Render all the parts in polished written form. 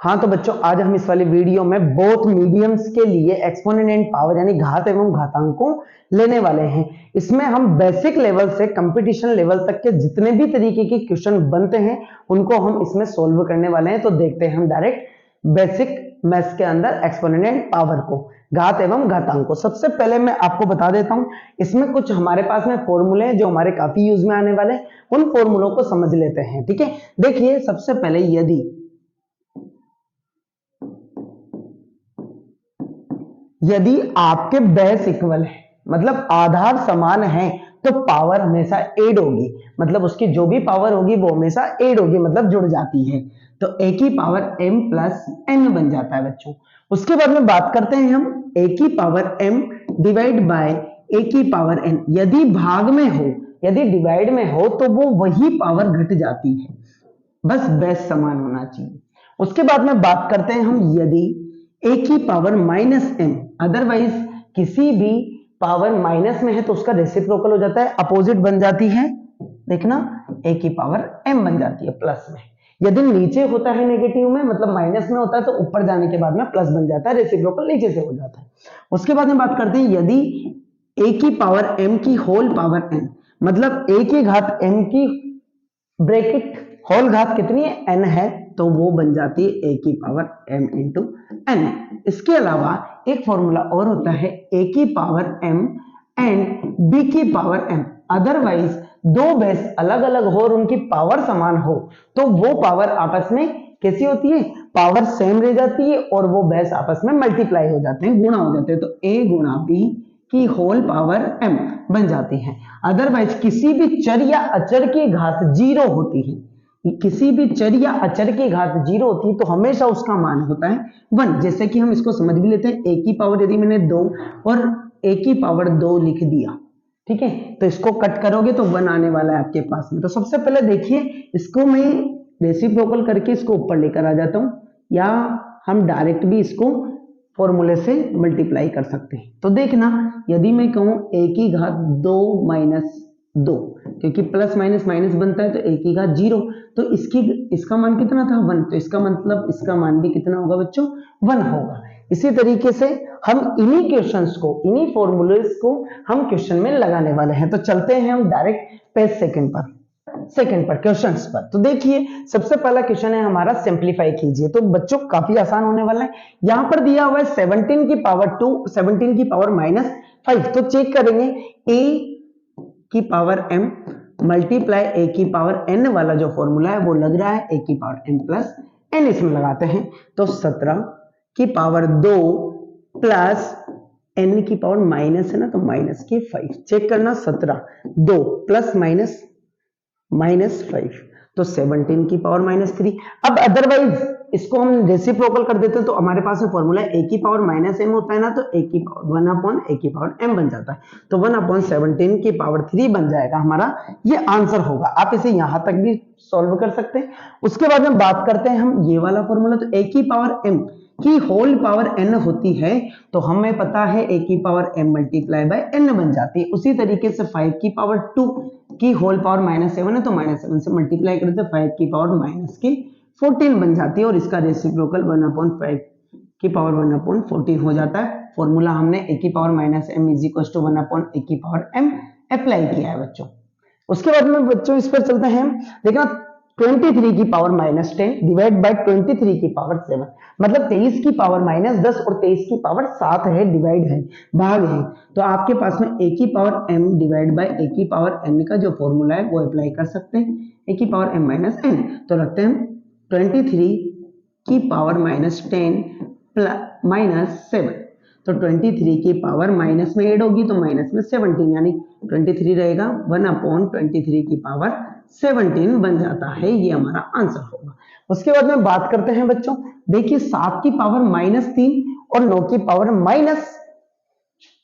हाँ तो बच्चों, आज हम इस वाले वीडियो में बोथ मीडियम्स के लिए एक्सपोनेंट एंड पावर यानी घात एवं घातांकों लेने वाले हैं। इसमें हम बेसिक लेवल से कंपटीशन लेवल तक के जितने भी तरीके के क्वेश्चन बनते हैं उनको हम इसमें सोल्व करने वाले हैं। तो देखते हैं हम डायरेक्ट बेसिक मैथ्स के अंदर एक्सपोनेंट एंड पावर को, घात एवं घातांक को। सबसे पहले मैं आपको बता देता हूं, इसमें कुछ हमारे पास में फॉर्मूले हैं जो हमारे काफी यूज में आने वाले हैं, उन फॉर्मूलों को समझ लेते हैं। ठीक है, देखिए सबसे पहले यदि आपके बेस इक्वल है, मतलब आधार समान है, तो पावर हमेशा ऐड होगी, मतलब उसकी जो भी पावर होगी वो हमेशा ऐड होगी, मतलब जुड़ जाती है। तो a की पावर m प्लस n बन जाता है बच्चों। उसके बाद में बात करते हैं हम a की power m divide by a की पावर n। यदि भाग में हो, यदि डिवाइड में हो तो वो वही पावर घट जाती है, बस बेस समान होना चाहिए। उसके बाद में बात करते हैं हम यदि a की पावर माइनस m, अदरवाइज किसी भी पावर माइनस में है तो उसका रेसिप्रोकल हो जाता है, अपोजिट बन जाती है। देखना a की पावर m बन जाती है प्लस में। यदि नीचे होता है नेगेटिव में, मतलब माइनस में होता है, तो ऊपर जाने के बाद में प्लस बन जाता है, रेसिप्रोकल नीचे से हो जाता है। उसके बाद में बात करते हैं यदि a की पावर m की होल पावर n, मतलब a की घात m की ब्रैकेट होल घात कितनी है, n है, तो वो बन जाती है a की पावर m इंटू n। इसके अलावा एक फॉर्मूला और होता है a की पावर m एंड b की पावर m। अदरवाइज दो बेस अलग अलग हो और उनकी पावर समान हो तो वो पावर आपस में कैसी होती है, पावर सेम रह जाती है और वो बेस आपस में मल्टीप्लाई हो जाते हैं, गुणा हो जाते हैं। तो a गुणा b की होल पावर m बन जाती है। अदरवाइज किसी भी चर या अचर की घात 0 होती है, किसी भी चर या अचर की घात 0 होती है तो हमेशा उसका मान होता है 1। जैसे कि हम इसको समझ भी लेते हैं, a की पावर यदि मैंने 2 और a की पावर 2 लिख दिया, ठीक है, तो इसको कट करोगे तो 1 आने वाला है आपके पास में। तो सबसे पहले देखिए, इसको मैं रेसिप्रोकल करके इसको ऊपर लेकर आ जाता हूं, या हम डायरेक्ट भी इसको फॉर्मूले से मल्टीप्लाई कर सकते हैं। तो देखना, यदि मैं कहूं a की घात 2 माइनस 2, क्योंकि प्लस माइनस माइनस बनता है तो a की घात 0, तो इसका मान कितना था 1, तो इसका मतलब इसका मान भी कितना होगा बच्चों, 1 होगा। इसी तरीके से हम इन्हीं क्वेश्चंस को, इन्हीं फॉर्मूलेस को हम क्वेश्चन में लगाने वाले हैं। तो चलते हैं हम डायरेक्ट पेज सेकंड पर क्वेश्चंस पर। तो देखिए सबसे पहला क्वेश्चन है हमारा, सिंप्लीफाई कीजिए। तो बच्चों काफी आसान होने वाला है। यहां पर दिया हुआ है 17 की पावर 2, 17 की पावर माइनस 5। तो चेक करेंगे a की पावर m मल्टीप्लाई a की पावर n वाला जो फॉर्मूला है वो लग रहा है a की पावर m प्लस n, इसमें लगाते हैं। तो 17 की पावर 2 प्लस n की पावर माइनस है ना, तो माइनस की 5। चेक करना, 17 2 प्लस माइनस माइनस 5, तो 17 की पावर माइनस 3। अब अदरवाइज इसको हम रेसिप्रोकल कर देते हैं तो हमारे पास में फॉर्मूला a की पावर माइनस m होता है ना, तो a की पावर 1 अपॉन a की पावर m बन जाता है, तो 1 अपॉन 17 की पावर 3 बन जाएगा हमारा, ये आंसर होगा। आप इसे यहां तक भी सॉल्व कर सकते हैं। उसके बाद में बात करते हैं हम ये वाला फॉर्मूला, तो a की पावर m की होल पावर n होती है, तो हमें पता है a की power m multiply by n बन जाती है। उसी तरीके से 5 की पावर 2 की होल पावर माइनस 7 है, तो माइनस 7 से मल्टीप्लाई करते हैं, 5 की पावर माइनस की 14 बन जाती है, और इसका रेसिप्रोकल 1 अपॉन 5 की पावर 1 अपॉन 14 हो जाता है। फॉर्मूला हमने a की power minus m is equal to 1 upon a की पावर m अप्लाई किया है बच्चों। उसके बाद में बच्चों इस पर चलते हैं, देखना 23 की पावर माइनस 10 डिवाइड बाय 23 की पावर 7, मतलब 23 की पावर माइनस 10 और 23 की पावर 7 है, डिवाइड है, भाग है। तो आपके पास में a की power m divide by a की पावर n का जो फॉर्मूला है वो अप्लाई कर सकते हैं, a की पावर m माइनस n। तो रखते हैं 23 की पावर माइनस 10 माइनस 7, तो 23 की पावर माइनस में ऐड होगी तो माइनस में 17, यानी 23 रहेगा 1 अपॉन 23 की पावर 17 बन जाता है, ये हमारा आंसर होगा। उसके बाद में बात करते हैं बच्चों, देखिए 7 की पावर माइनस 3 और 9 की पावर माइनस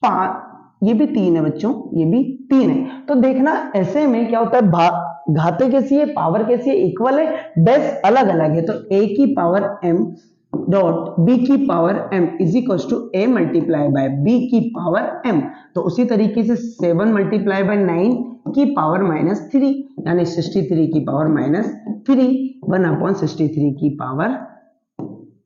5, ये भी 3 है बच्चों, ये भी 3 है। तो देखना ऐसे में क्या होता है, घाते कैसी है, पावर कैसी है, इक्वल है, बेस अलग अलग है। तो a की पावर m डॉट b की power m is equal to a multiply by b की पावर m। तो उसी तरीके से 7 मल्टीप्लाई बाय 9 की पावर माइनस 3, यानी 63 की पावर माइनस 3, 1 अपॉन 63 की पावर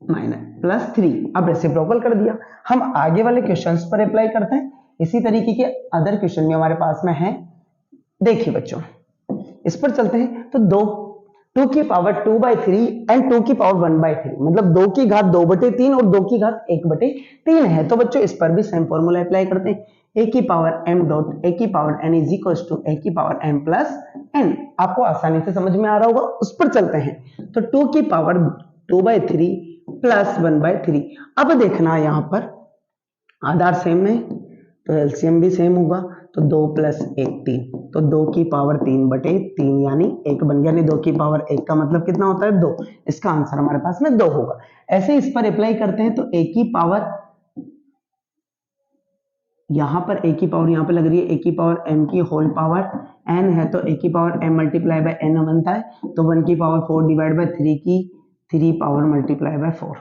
माइनस प्लस 3। अब रेसिप्रोकल कर दिया। हम आगे वाले क्वेश्चंस पर अप्लाई करते हैं। इसी तरीके के अदर क्वेश्चन भी हमारे पास में है। देखिए बच्चों, इस पर चलते हैं। तो 2 की पावर 2/3 एंड 2 की पावर 1/3, मतलब 2 की घात 2/3 और 2 की घात 1/3 है। तो बच्चों इस पर भी सेम फॉर्मूला अप्लाई करते हैं। a की पावर m डॉट a की power n is equal to a की पावर m प्लस n। आपको आसानी से समझ में आ रहा होगा। उस पर चलते हैं। तो 2 की पावर 2/3 प्लस 1/3। अब देखना यहाँ पर आधार सेम है तो एलसीएम भी सेम होगा। तो 2 प्लस 1 3, तो 2 की पावर 3/3 यानी 1 बन गया। नहीं, 2 की पावर 1 का मतलब कितना होता है 2। इसका आंसर हमारे पास में 2 होगा। ऐसे इस पर अप्लाई करते हैं। तो a की पावर, यहां पर a की पावर यहां पे लग रही है a की पावर m की होल पावर n है, तो a की power m multiply by n बनता है। तो 1 की पावर 4 डिवाइड बाय 3 की 3 पावर मल्टीप्लाई बाय 4,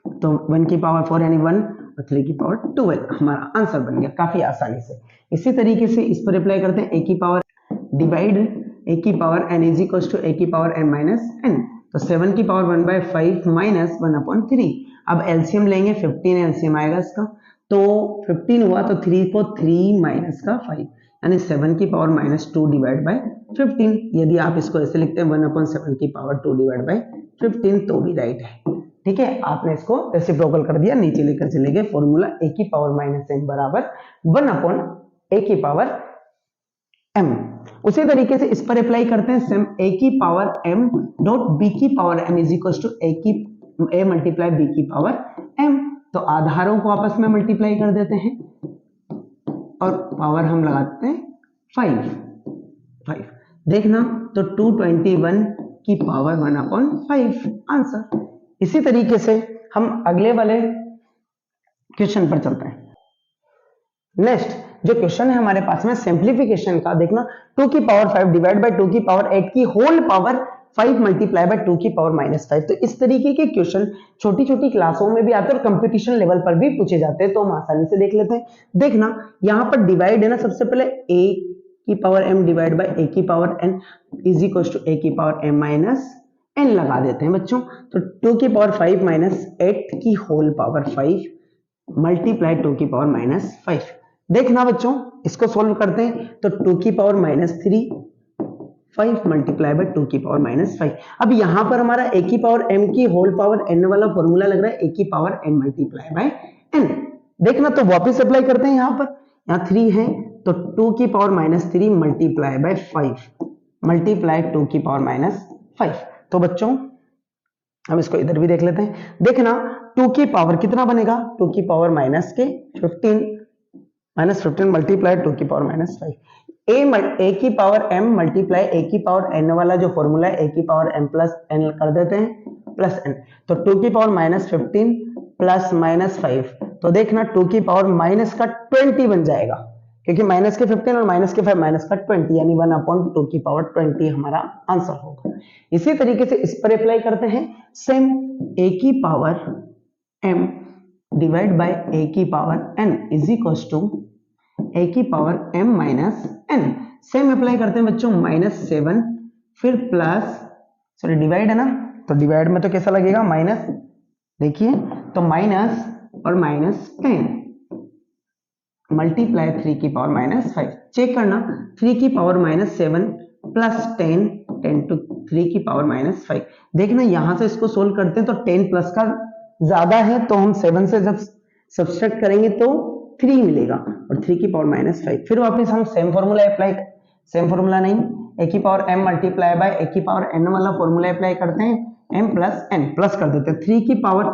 तो 1 की पावर 4 यानी 1 और 3 की पावर 12 हमारा आंसर बन गया काफी आसानी से। इसी तरीके से इस पर अप्लाई करते हैं। a की पावर डिवाइड a की power n is equal to a की पावर m माइनस n। तो 7 की पावर 1/5 माइनस 1/3। अब एलसीएम लेंगे, 15 एलसीएम आएगा इसका। तो 15 हुआ तो 3 को 3 माइनस का 5 यानी 7 की पावर -2 डिवाइड बाय 15। यदि आप इसको ऐसे लिखते हैं 1/7 की पावर 2 डिवाइड बाय 15 तो भी राइट है। ठीक है, आपने इसको रेसिप्रोकल कर दिया, नीचे लेकर चले गए। फॉर्मूला a की पावर -m बराबर 1/a की पावर m। उसी तरीके से इस पर अप्लाई करते हैं सेम। a की पावर m डॉट b की power m is equal to a multiply b की पावर m। तो आधारों को आपस में मल्टीप्लाई कर देते हैं और पावर हम लगाते हैं 5। देखना, तो 221 की पावर 1/5 आंसर। इसी तरीके से हम अगले वाले क्वेश्चन पर चलते हैं। नेक्स्ट जो क्वेश्चन है हमारे पास में सिंप्लीफिकेशन का, देखना 2 की पावर 5 डिवाइड बाय 2 की पावर 8 की होल पावर 5 मल्टीप्लाई बाय 2 की पावर -5। तो इस तरीके के क्वेश्चन छोटी छोटी क्लासों में भी आते हैं और कंपटीशन लेवल पर भी पूछे जाते हैं। तो हम आसानी से देख लेते हैं। देखना यहाँ पर डिवाइड है ना, सबसे पहले a की power m divide by a की power n is equal to a की पावर m माइनस n लगा देते हैं बच्चों। तो 2 की पावर 5 माइनस 8 की होल पावर 5 मल्टीप्लाई 2 की पावर -5। देखना बच्चों, इसको सोल्व करते हैं। तो 2 की पावर -3 5 मल्टीप्लाई बाय 2 की पावर -5। अब यहां पर हमारा a की पावर m की होल पावर n वाला फॉर्मूला लग रहा है a की power n multiply by n। देखना, तो वापस अप्लाई करते हैं। यहां पर यहाँ 3 है तो 2 की पावर -3 मल्टीप्लाई बाय 5 मल्टीप्लाई 2 की पावर -5। तो बच्चों हम इसको इधर भी देख लेते हैं। देखना 2 की पावर कितना बनेगा, 2 की पावर -15 मल्टीप्लाई 2 की पावर -5। a की पावर m मल्टीप्लाई a की पावर n वाला जो फॉर्मूला है a की पावर m प्लस n कर देते हैं प्लस n। तो 2 की पावर -15 प्लस -5, तो देखना 2 की पावर माइनस का 20 बन जाएगा, क्योंकि माइनस के 15 और माइनस के 5 माइनस का 20 यानी 1/2 की पावर 20 हमारा आंसर होगा। इसी तरीके से इस पर अप्लाई करते हैं सेम। a की power m divide by a की power n is equal to a की power m minus n। Same apply करते हैं बच्चों, -7 फिर प्लस, सॉरी डिवाइड है ना, तो डिवाइड में तो कैसा लगेगा माइनस, देखिए तो माइनस और -10 मल्टीप्लाई 3 की पावर -5। चेक करना, 3 की पावर -7 प्लस 10 टू 3 की पावर -5। देखना यहां से इसको सोल्व करते हैं तो 10 प्लस का ज्यादा है, तो हम 7 से जब सब्सट्रैक्ट करेंगे तो 3 मिलेगा और 3 की पावर -5। फिर वापस हम same formula apply, same formula नहीं, a की power m multiply bye a की पावर n वाला फॉर्मूला अप्लाई करते हैं, m प्लस n प्लस कर देते हैं 3 की पावर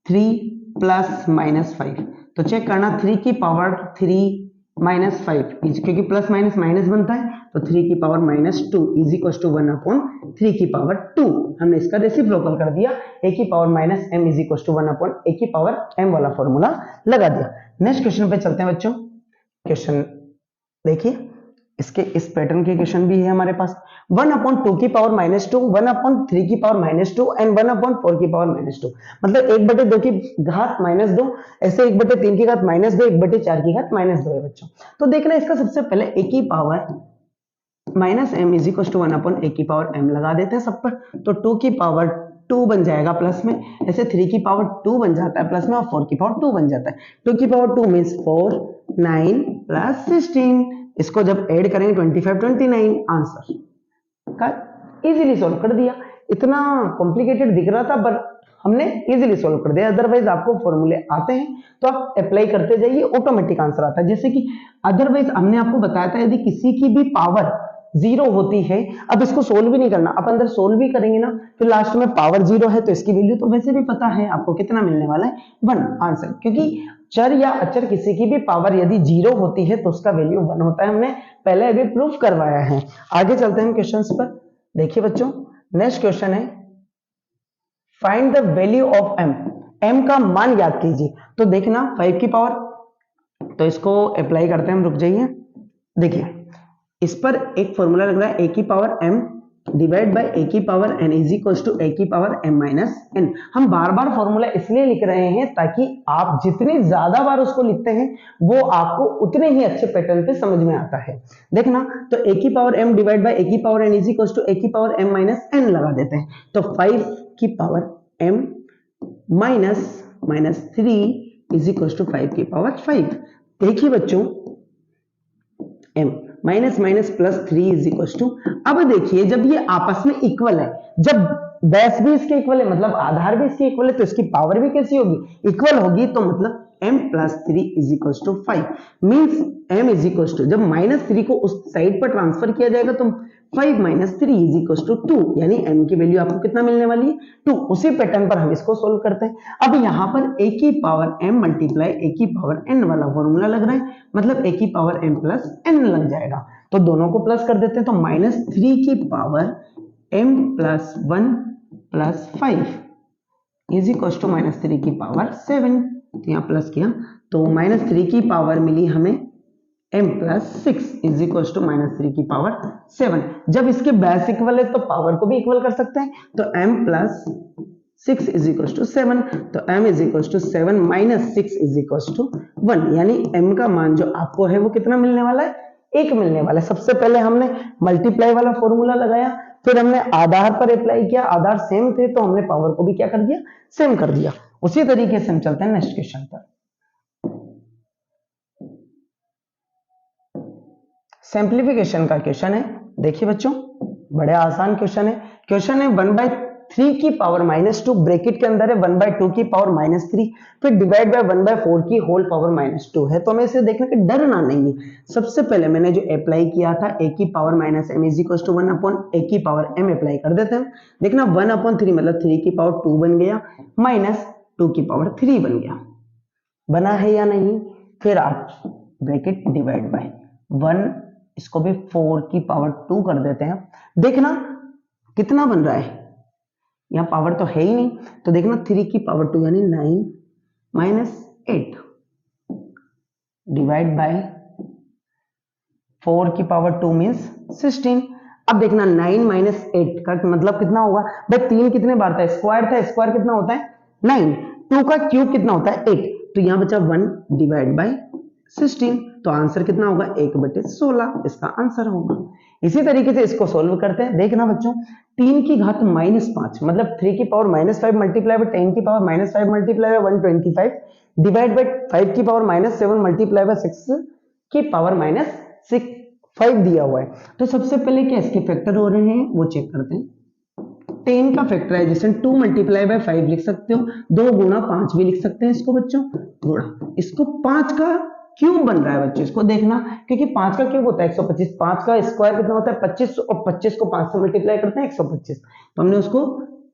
3 प्लस -5। तो चेक करना 3 की पावर 3 -5, क्योंकि प्लस माइनस माइनस बनता है, तो 3 की पावर -2 इज इक्वल टू 1/3 की पावर 2। हमने इसका रेसिप्रोकल कर दिया, a की power -m is equal to 1/a की पावर m वाला फॉर्मूला लगा दिया। नेक्स्ट क्वेश्चन पे चलते हैं बच्चों। क्वेश्चन देखिए, इसके इस पैटर्न के क्वेश्चन भी है हमारे पास। 1/2 की पावर -2, 1/3 की पावर -2 एंड 1/4 की पावर -2, मतलब 1/2 की घात -2, ऐसे 1/3 की घात -2, 1/4 की घात -2 है बच्चों। तो देखना इसका सबसे पहले a की power -m is equal to 1/a की पावर m लगा देते हैं सब पर। तो 2 की पावर 2 बन जाएगा प्लस में, ऐसे 3 की पावर 2 बन जाता है प्लस में, और 4 की पावर 2 बन जाता है। 2 की पावर 2 मीन्स 4, 9 प्लस 16, इसको जब ऐड करेंगे 25 29, आंसर का इजीली सोल्व कर दिया। इतना कॉम्प्लिकेटेड दिख रहा था पर हमने इजीली सोल्व कर दिया। अदरवाइज आपको फॉर्मूले आते हैं तो आप अप्लाई करते जाइए, ऑटोमेटिक आंसर आता है। जैसे कि अदरवाइज हमने आपको बताया था यदि किसी की भी पावर 0 होती है, अब इसको सोल्व भी नहीं करना, आप अंदर सोल्व भी करेंगे ना, फिर लास्ट में पावर 0 है तो इसकी वैल्यू तो वैसे भी पता है आपको कितना मिलने वाला है 1 आंसर, क्योंकि चर या अचर किसी की भी पावर यदि 0 होती है तो उसका वैल्यू 1 होता है। हमने पहले अभी प्रूफ करवाया है। आगे चलते हैं क्वेश्चंस पर। देखिए बच्चों, नेक्स्ट क्वेश्चन है find the value of m, m का मान याद कीजिए। तो देखना 5 की पावर, तो इसको अप्लाई करते हैं हम, रुक जाइए। देखिए इस पर एक फॉर्मूला लग रहा है a की power m divide by a की power n is equal to a की पावर m माइनस n। हम बार बार फॉर्मूला इसलिए लिख रहे हैं ताकि आप जितनी ज्यादा बार उसको लिखते हैं वो आपको उतने ही अच्छे पैटर्न पे समझ में आता है। देखना, तो a की power m divide by a की power n is equal to a की पावर m माइनस n लगा देते हैं। तो 5 की power m minus 3 is equal to 5 की पावर 5। देखिए बच्चों, m minus minus plus 3 is equal to, अब देखिए जब ये आपस में इक्वल है, जब बेस भी इसके इक्वल है मतलब आधार भी इसके इक्वल है, तो इसकी पावर भी कैसी होगी, इक्वल होगी। तो मतलब m plus 3 is equal to 5 means m is equal to, जब माइनस 3 को उस साइड पर ट्रांसफर किया जाएगा तो 5 माइनस 3 इज इक्वल टू 2, यानी m की वैल्यू आपको कितना मिलने वाली है 2। उसी पैटर्न पर हम इसको सोल्व करते हैं। अब यहाँ पर a की पावर m मल्टीप्लाई a की पावर n वाला फॉर्मूला लग रहा है, मतलब a की पावर m प्लस n लग जाएगा। तो दोनों को प्लस कर देते हैं, तो माइनस 3 की power m plus 1 plus 5 is equal to minus 3 की पावर 7। तो यहाँ प्लस किया तो माइनस 3 की पावर मिली हमें m plus 6 is equal to minus 3 की पावर 7। जब इसके बेस इक्वल है तो पावर को भी इक्वल कर सकते हैं, तो m plus 6 is equal to 7, तो m is equal to 7 minus 6 is equal to 1, यानी m का मान जो आपको है वो कितना मिलने वाला है, 1 मिलने वाला है। सबसे पहले हमने मल्टीप्लाई वाला फॉर्मूला लगाया, फिर हमने आधार पर अप्लाई किया, आधार सेम थे तो हमने पावर को भी क्या कर दिया, सेम कर दिया। उसी तरीके से हम चलते हैं नेक्स्ट क्वेश्चन पर। सिंप्लीफिकेशन का क्वेश्चन है। देखिए बच्चों, बड़े आसान क्वेश्चन है। क्वेश्चन है 1/3 की पावर -2 ब्रैकेट के अंदर है 1/2 की पावर -3, फिर डिवाइड बाय 1/4 की होल पावर -2 है। तो हमें इसे देखने का डरना नहीं है। सबसे पहले मैंने जो अप्लाई किया था a की power -m is equal to 1 upon a की पावर m अप्लाई कर देते हैं। देखना 1/3 मतलब 3 की पावर 2 बन गया, माइनस 2 की पावर 3 बन गया। बना है या नहीं? फिर आप ब्रैकेट डिवाइड बाय 1, इसको भी 4 की पावर 2 कर देते हैं। देखना कितना बन रहा है, यहां पावर तो है ही नहीं, तो देखना 3 की पावर 2 यानी 9 माइनस 8 डिवाइड बाय 4 की पावर 2 मीन्स 16। अब देखना 9 माइनस 8 का मतलब कितना होगा भाई, 3 कितने बार था, स्क्वायर था, स्क्वायर कितना होता है 9, 2 का क्यूब कितना होता है 8, तो यहां बचा 1 डिवाइड बाय 16, तो आंसर कितना होगा 1/16 इसका आंसर होगा। इसी तरीके से इसको सोल्व करते हैं। देखना बच्चों, 3 की घात -5 मतलब 3 की पावर -5 मल्टीप्लाई बाय 10 की power -5 multiply by 125 divide by 5 की पावर -7 मल्टीप्लाई बाय 6 की पावर -5 दिया हुआ है। तो सबसे पहले क्या इसके फैक्टर हो रहे हैं वो चेक करते हैं। 10 का फैक्टराइजेशन 2 मल्टीप्लाई बाय 5 लिख सकते हो, 2 गुणा 5 भी लिख सकते हैं इसको बच्चों, गुणा इसको 5 का क्यूब बन रहा है बच्चों, इसको देखना क्योंकि 5 का क्यूब होता है 125, 5 का स्क्वायर कितना होता है 25, और 25 को 5 से मल्टीप्लाई करते हैं 125, तो हमने उसको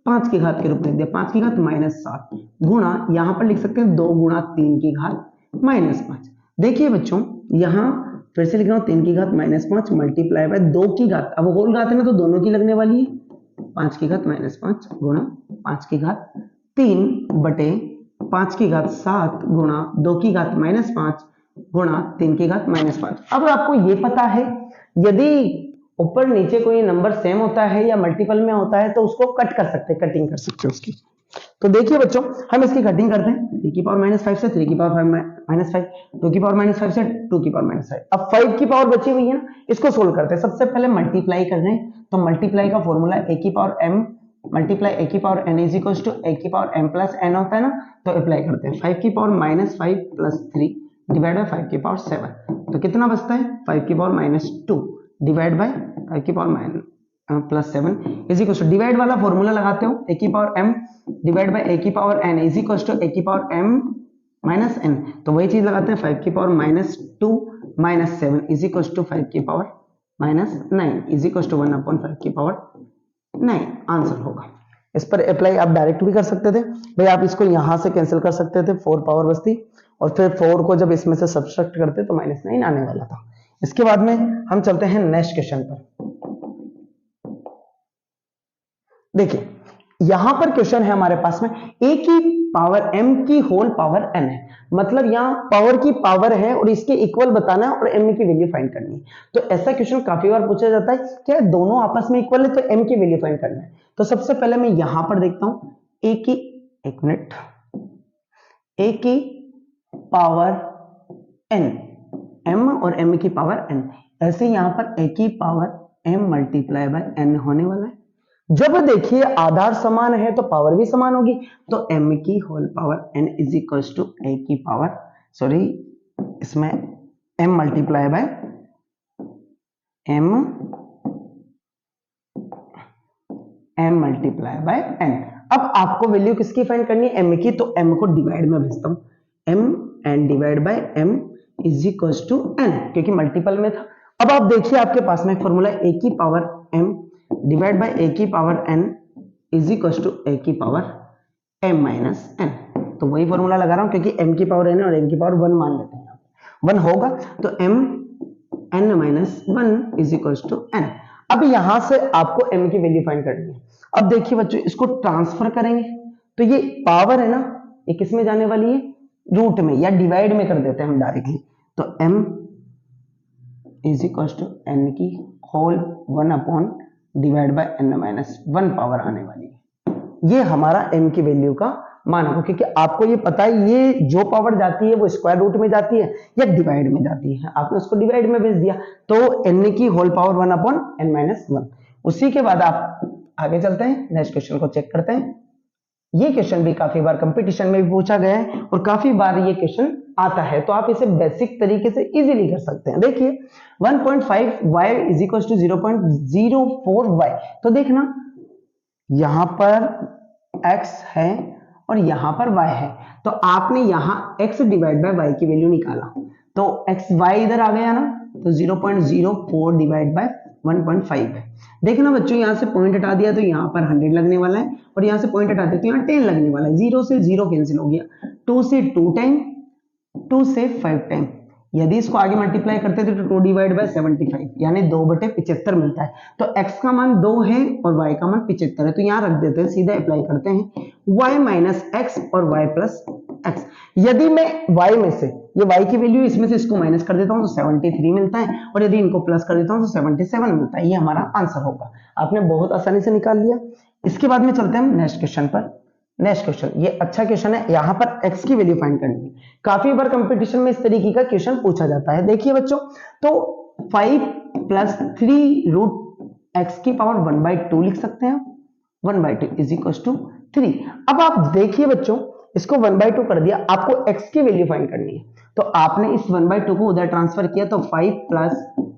5 की घात के रूप में लिख दिया, 5 की घात -7 गुणा यहां पर लिख सकते हैं 2 गुणा 3 की घात -5। देखिए बच्चों, यहां फिर से लिख रहा हूं 3 की घात -5 मल्टीप्लाई बाय 2 की घात, अब होल घात है ना तो दोनों की लगने वाली है, 5 की घात -5 गुणा 5 की घात 3 बटे 5 की घात 7 गुणा 2 की घात -5 गुणा 3 की घात -5। अब आपको ये पता है यदि ऊपर नीचे कोई नंबर सेम होता है या मल्टीपल में होता है तो उसको कट कर सकते हैं, कटिंग कर सकते हैं उसकी। तो देखिए बच्चों, हम इसकी कटिंग करते हैं। 3 की पावर -5 से 3 की पावर -5, 2 की पावर -5 से 2 की पावर -5। अब 5 की पावर बची हुई है ना, इसको सोल्व करते हैं। सबसे पहले मल्टीप्लाई कर रहे हैं, तो मल्टीप्लाई का फॉर्मूला a की पावर m मल्टीप्लाई ए की power n is equal to A की पावर m प्लस n होता है ना, तो अप्लाई करते हैं 5 की power minus 5 plus 3 divide by 5 की पावर 7, तो कितना बचता है 5 की पावर माइनस 2 डिवाइड बाय 5 की power minus plus 7 is equal to divide वाला फॉर्मूला लगाते हो ए की power m divide by A की power n is equal to A की पावर m माइनस n, तो वही चीज लगाते हैं 5 की power minus 2 minus 7 is equal to 5 की power minus 9 is equal to 1/5 की पावर 9 आंसर होगा। इस पर अप्लाई आप डायरेक्ट भी कर सकते थे भाई, आप इसको यहां से कैंसिल कर सकते थे, 4 पावर बचती और फिर 4 को जब इसमें से सब्ट्रैक्ट करते तो -9 आने वाला था। इसके बाद में हम चलते हैं नेक्स्ट क्वेश्चन पर। देखिए यहां पर क्वेश्चन है हमारे पास में a की पावर m की होल पावर n है, मतलब यहां पावर की पावर है और इसके इक्वल बताना है और m की वैल्यू फाइंड करनी है। तो ऐसा क्वेश्चन काफी बार पूछा जाता है, क्या दोनों आपस में इक्वल है तो m की वैल्यू फाइंड करना है। तो सबसे पहले मैं यहां पर देखता हूं a की, एक मिनट, a की पावर n, m और m की पावर n, ऐसे यहां पर a की power m multiply by n होने वाला है। जब देखिए आधार समान है तो पावर भी समान होगी, तो m की whole power n is equal to a की पावर, सॉरी इसमें m multiply by m multiply by n। अब आपको वैल्यू किसकी फाइंड करनी है m की, तो m को डिवाइड में भेजता हूं, m n divide by m is equal to n, क्योंकि मल्टीपल में था। अब आप देखिए आपके पास में फॉर्मूला a की power m divide by a की power n is equal to a की पावर m माइनस n, तो वही फॉर्मूला लगा रहा हूं क्योंकि m की पावर n और m की पावर 1 मान लेते हैं, 1 होगा तो m n minus 1 is equal to n। अब यहां से आपको m की वैल्यू फाइंड करनी है। अब देखिए बच्चों इसको ट्रांसफर करेंगे तो ये पावर है ना, ये किस में जाने वाली है, रूट में, या डिवाइड में कर देते हैं हम डायरेक्टली, तो m is equal to n की whole 1 upon divide by n minus 1 power आने वाली है। ये हमारा m की वैल्यू का मान होगा, क्योंकि आपको ये पता है ये जो पावर जाती है वो स्क्वायर रूट में जाती है या डिवाइड में जाती है, आपने उसको डिवाइड में भेज दिया, तो n की whole power 1 upon n minus 1। उसी के बाद आप आगे चलते हैं, नेक्स्ट क्वेश्चन को चेक करते हैं। ये क्वेश्चन भी काफी बार कंपटीशन में भी पूछा गया है और काफी बार ये क्वेश्चन आता है, तो आप इसे बेसिक तरीके से इजीली कर सकते हैं। देखिए 1.5y is equal to 0.04y, तो देखना यहां पर x है और यहां पर y है, तो आपने यहां x डिवाइड बाय y की वैल्यू निकाला, तो x y इधर आ गया ना, तो 0.04 डिवाइड बाय 1.5 है। देखना बच्चों यहां से पॉइंट हटा दिया तो यहां पर 100 लगने वाला है, और यहां से पॉइंट हटा दिया तो यहां 10 लगने वाला है। 0 से 0 कैंसिल हो गया, 2 से 2 टाइम, 2 से 5 टाइम, यदि इसको आगे मल्टीप्लाई करते थे तो 2 डिवाइड बाय 75 यानी 2/75 मिलता है। तो x का मान 2 है और y का मान 75 है, तो यहां रख देते हैं, सीधा अप्लाई करते हैं y माइनस x और y प्लस x। यदि मैं y में से ये y की वैल्यू इसमें से इसको माइनस कर देता हूं तो 73 मिलता है, और यदि इनको प्लस कर देता हूं तो 77 मिलता है। ये हमारा आंसर होगा। आपने बहुत आसानी से निकाल लिया। इसके बाद में चलते हैं हम नेक्स्ट क्वेश्चन पर। नेक्स्ट क्वेश्चन ये अच्छा क्वेश्चन है, यहां पर x की वैल्यू फाइंड करनी है। काफी बार कंपटीशन में इस तरीके का क्वेश्चन पूछा जाता है। देखिए बच्चों, तो 5 प्लस 3 रूट x की पावर 1/2 लिख सकते हैं, 1/2 इज इक्वल टू 3। अब आप देखिए बच्चों, इसको 1/2 कर दिया, आपको x की वैल्यू फाइंड करनी है, तो आपने इस 1/2 को उधर ट्रांसफर किया, तो 5 plus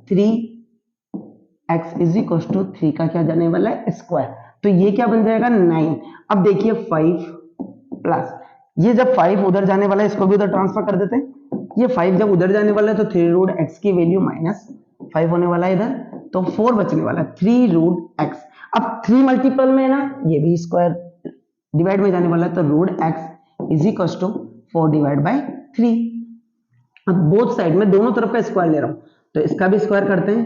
3x is equal to 3 का क्या जाने वाला है, स्क्वायर, तो ये क्या बन जाएगा 9। अब देखिए 5 प्लस ये जब 5 उधर जाने वाला है, इसको भी उधर ट्रांसफर कर देते हैं। ये 5 जब उधर जाने वाला है तो 3 रूट x की वैल्यू माइनस 5 होने वाला है इधर, तो 4 बचने वाला है, 3 रूट x। अब 3 मल्टीपल में है ना, ये भी स्क्वायर डिवाइड में जाने वाला है, तो root x is equal to 4 divide by 3। अब बोथ साइड में दोनों तरफ का स्क्वायर ले रहा हूं, तो इसका भी स्क्वायर करते हैं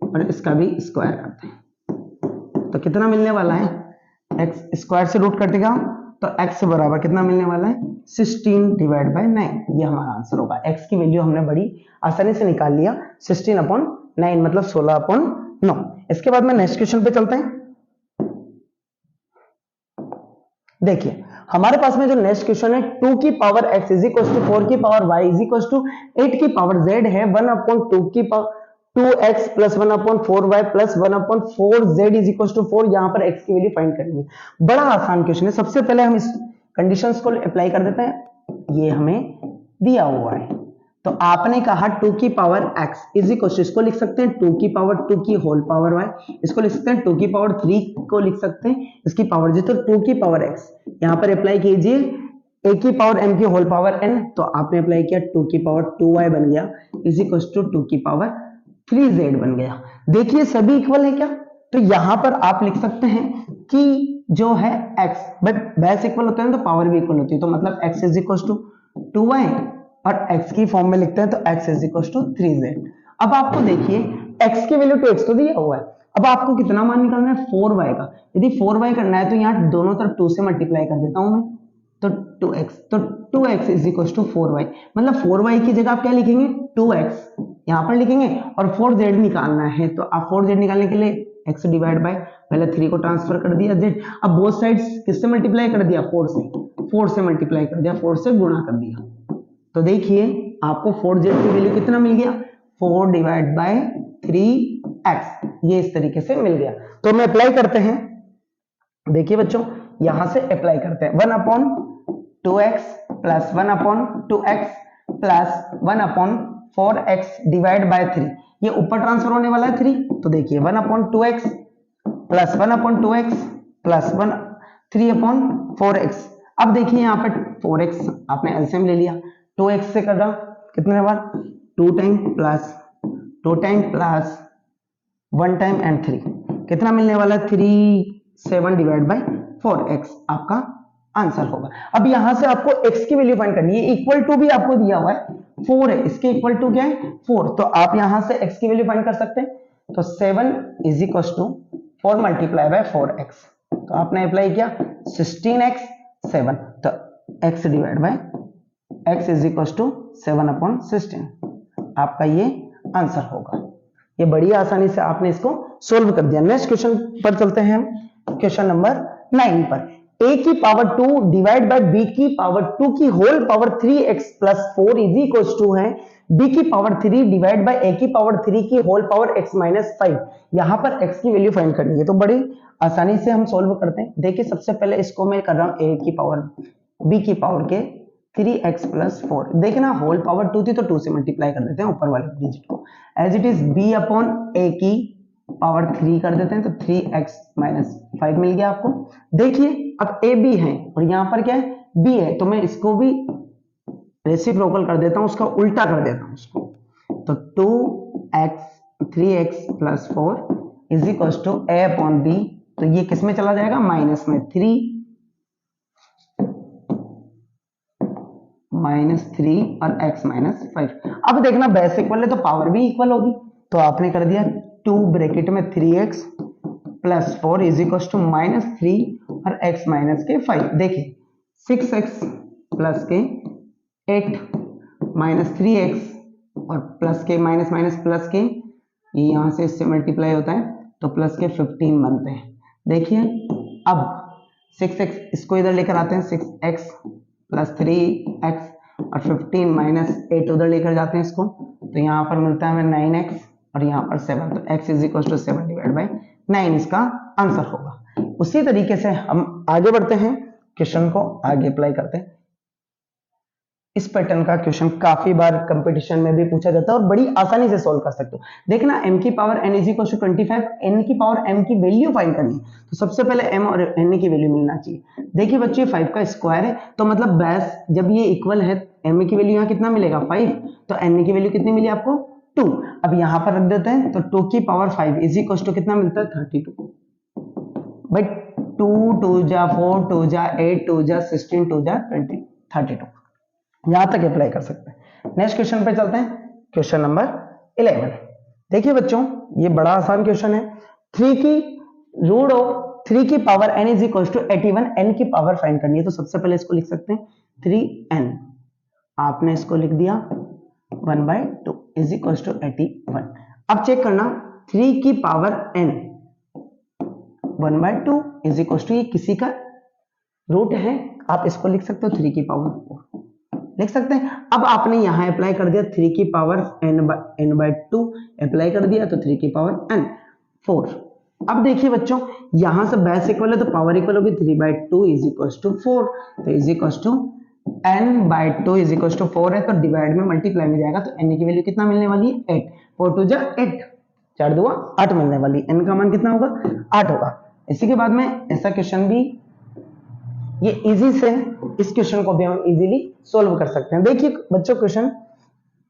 और इसका भी स्क्वायर करते हैं, तो कितना मिलने वाला है, x स्क्वायर से रूट कटेगा तो x बराबर कितना मिलने वाला है, 16 डिवाइड बाय 9। ये हमारा आंसर होगा। x की वैल्यू हमने बड़ी आसानी से निकाल लिया, 16/9 मतलब 16/9। इसके बाद में नेक्स्ट क्वेश्चन पे चलते हैं। देखिए हमारे पास में जो नेक्स्ट क्वेश्चन है, 2 की power x is equal to 4 की power y is equal to 8 की पावर z है, 1/2 की power 2x plus 1/4y plus 1/4z is equal to 4। यहाँ पर x की वैल्यू फाइंड करनी है। बड़ा आसान क्वेश्चन है। सबसे पहले हम इस कंडीशंस को अप्लाई कर देते हैं। ये हमें दिया हुआ है, तो आपने कहा 2 की power x is equal to, इसको लिख सकते हैं 2 की पावर 2 की होल पावर y, इसको लिख सकते हैं 2 की पावर 3 को लिख सकते हैं इसकी पावर जी, तो 2 की पावर x यहाँ पर अप्लाई कीजिए, a की पावर m की होल पावर n, तो आपने अप्लाई किया 2 की पावर 2y बन गया इज इक्वल टू 2 की पावर 3z बन गया। देखिए सभी इक्वल है क्या, तो यहां पर आप लिख सकते हैं कि जो है x, बट बेस इक्वल होते हैं तो पावर भी इक्वल होती है, तो मतलब x is equal to 2y और x की फॉर्म में लिखते हैं तो x is equal to 3z। अब आपको देखिए x की वैल्यू 2x तो दिया हुआ है, अब आपको कितना मान निकालना है 4y का। यदि 4y करना है तो यहाँ दोनों तरफ 2 से मल्टीप्लाई कर देता हूं मैं, तो 2x, तो 2x is equal to 4y, मतलब 4y की जगह आप क्या लिखेंगे 2x यहां पर लिखेंगे और 4z निकालना है, तो आप 4z निकालने के लिए x डिवाइड बाय पहले 3 को ट्रांसफर कर दिया z, अब बोथ साइड्स किससे मल्टीप्लाई कर दिया 4 से मल्टीप्लाई कर दिया, 4 से गुणा कर दिया, तो देखिए आपको 4z की वैल्यू कितना मिल गया 4 डिवाइड बाय 3x, ये इस तरीके से मिल गया। तो मैं अप्लाई करते हैं, देखिए बच्चों यहां से अप्लाई करते हैं 1/2x plus 1/2x plus 1/4x divide by 3, ये ऊपर ट्रांसफर होने वाला है 3, तो देखिए 1/2x plus 1/2x plus 3/4x। अब देखिए यहाँ पर 4x आपने एलसीएम ले लिया, 2x से कर रहा कितने बार 2 टाइम प्लस 1 टाइम एंड 3, कितना मिलने वाला है 7 डिवाइड बाय 4x आपका आंसर होगा। अब यहां से आपको x की वैल्यू फाइंड करनी है, इक्वल टू भी आपको दिया हुआ है 4 है, इसके इक्वल टू क्या है 4, तो आप यहां से x की वैल्यू फाइंड कर सकते हैं, तो 7 is equal to 4 multiply by 4x, तो आपने अप्लाई किया 16x 7, तो x divide by x is equal to 7/16, आपका ये आंसर होगा। ये बड़ी आसानी से आपने इसको सोल्व कर दिया। नेक्स्ट क्वेश्चन पर चलते हैं हम, क्वेश्चन नंबर 9 पर। a की पावर 2 डिवाइड बाय b की पावर 2 की whole power 3x plus 4 is equal to है b की पावर 3 डिवाइड बाय a की पावर 3 की होल पावर x माइनस 5। यहां पर x की वैल्यू फाइंड करनी है, तो बड़ी आसानी से हम सोल्व करते हैं। देखिए सबसे पहले इसको मैं कर रहा हूं a की पावर b की पावर के 3x प्लस 4, देखना होल पावर 2 थी तो 2 से मल्टीप्लाई कर देते हैं ऊपर वाले डिजिट को, as it is b upon a की पावर 3 कर देते हैं, तो 3x माइनस 5 मिल गया आपको। देखिए अब a b है और यहाँ पर क्या है b है, तो मैं इसको भी रेसिप्रोकल कर देता हूँ, उसका उल्टा कर देता हूँ उसको, तो 3x plus 4 is equal to a upon b, तो ये किस में चला जाएगा माइनस में, 3 और x माइनस 5। अब देखना बेस इक्वल है तो पावर भी इक्वल होगी, तो आपने कर दिया 2 ब्रैकेट में 3x plus 4 is equal to minus 3 और x माइनस के 5। देखिए 6x प्लस के 8 माइनस 3x और प्लस के माइनस माइनस प्लस के, ये यहां से इससे मल्टीप्लाई होता है तो प्लस के 15 बनते हैं। देखिए अब 6x इसको इधर लेकर आते हैं, 6x प्लस 3x और 15 माइनस 8 उधर लेकर जाते हैं इसको, तो यहाँ पर मिलता है हमें 9x और यहाँ पर 7, तो x is equal to 7 divide by 9 इसका आंसर होगा। उसी तरीके से हम आगे बढ़ते हैं, क्वेश्चन को आगे अप्लाई करते हैं। इस पैटर्न का क्वेश्चन काफी बार कंपटीशन में भी पूछा जाता है और बड़ी आसानी से सोल्व कर सकते हो। देखना m की power n is equal to 25, n की पावर m की वैल्यू फाइंड करनी है, तो सबसे पहले m और n की वैल्यू मिलना चाहिए। देखिए बच्चे 5 का स्क्वायर है, तो मतलब बेस जब ये इक्वल है m की वैल्यू यहाँ कितना मिलेगा 5, तो n की वैल्यू कितनी मिली आपको 2। अब यहाँ पर रख देते हैं, तो 2 की पावर 5 इज इक्वल टू कितना मिलता है 32, बट 2 2 जा 4 2 जा 8 2 जा 16 2 जा 20 32, यहां तक अप्लाई कर सकते हैं। नेक्स्ट क्वेश्चन पे चलते हैं, क्वेश्चन नंबर 11। देखिए बच्चों ये बड़ा आसान क्वेश्चन है, 3 की रूट ऑफ 3 की power n is equal to 81, n की पावर फाइंड करनी है, तो सबसे पहले इसको लिख सकते हैं 3n, आपने इसको लिख दिया 1/2 इज इक्वल टू 81। अब चेक करना 3 की power n 1/2 is equal to, ये किसी का रूट है, आप इसको लिख सकते हो 3 की पावर 4, लिख सकते हैं। अब आपने यहां अप्लाई कर दिया 3 की पावर n/2 अप्लाई कर दिया, तो 3 की पावर n 4। अब देखिए बच्चों, यहां से बेस इक्वल है तो पावर इक्वल होगी 3/2 इज इक्वल टू 4, तो is equal to n/2 is equal to 4 है, तो डिवाइड में मल्टीप्लाई में जाएगा, तो n की वैल्यू कितना मिलने वाली है 8, 4 2 जा 8, 4 2 8 मिलने वाली, n का मान कितना होगा 8 होगा। इसी के बाद में ऐसा क्वेश्चन भी, ये इजी से, इस क्वेश्चन को भी हम इजीली सोल्व कर सकते हैं। देखिए बच्चों क्वेश्चन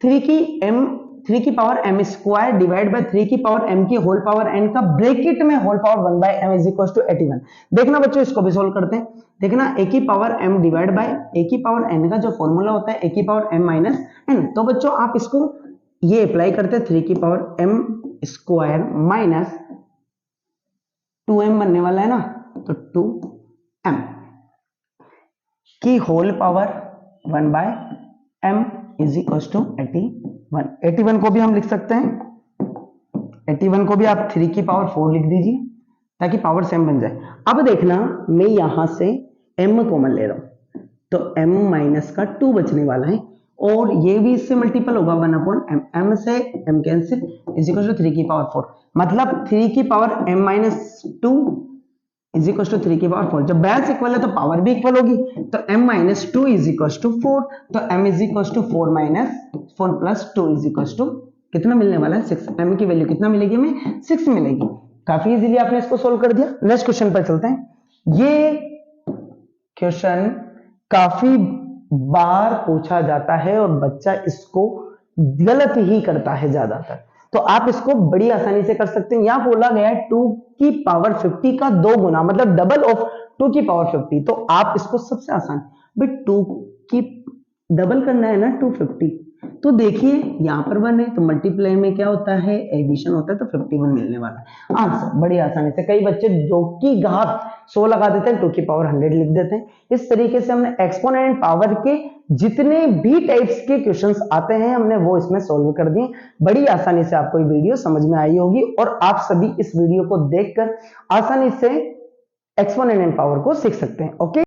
3 की power m square divide by 3 की पावर m की होल पावर n का ब्रैकेट में whole power 1/m is equal to 81। देखना बच्चों इसको भी सोल्व करते हैं। देखना a की power m divide by a की पावर n का जो फॉर्मूला होता है a की पावर m माइनस n, तो बच्चों आप इसको ये अप्लाई करते हैं 3 की power m square minus 2m बनने वाला है ना, तो 2m की whole power 1/m is equal to 81। 81 को भी हम लिख सकते हैं, 81 को भी आप 3 की पावर 4 लिख दीजिए ताकि पावर सेम बन जाए। अब देखना मैं यहां से m कॉमन ले रहा हूं, तो m माइनस का 2 बचने वाला है, और ये भी इससे मल्टीपल होगा 1/m, m से m cancel is equal to 3 की पावर 4, मतलब 3 की power m minus 2 is equal to 3 की पावर 4। जब बेस इक्वल है तो पावर भी इक्वल होगी, तो m minus 2 is equal to 4, तो m is equal to 4 minus 4 plus 2 is equal to कितना मिलने वाला है 6। m की वैल्यू कितना मिलेगी हमें 6 मिलेगी। काफी इजीली आपने इसको सोल्व कर दिया। नेक्स्ट क्वेश्चन पर चलते हैं। ये क्वेश्चन काफी बार पूछा जाता है और बच्चा इसको गलत ही करता है ज्यादातर, तो आप इसको बड़ी आसानी से कर सकते हैं। यहां बोला गया है 2 की पावर 50 का 2 गुना, मतलब डबल ऑफ 2 की पावर 50, तो आप इसको सबसे आसान भाई 2 की डबल करना है ना 250, तो देखिए यहां पर 1 है तो मल्टीप्लाई में क्या होता है एडिशन होता है, तो 51 मिलने वाला है आंसर बड़ी आसानी से। कई बच्चे 2 की घात 100 लगा देते हैं, 2 की पावर 100 लिख देते हैं। इस तरीके से हमने एक्सपोनेंट पावर के जितने भी टाइप्स के क्वेश्चंस आते हैं हमने वो इसमें सोल्व कर दिए। बड़ी आसानी से आपको ये वीडियो समझ में आई होगी और आप सभी इस वीडियो को देखकर आसानी से एक्सपोनेंट पावर को सीख सकते हैं। ओके।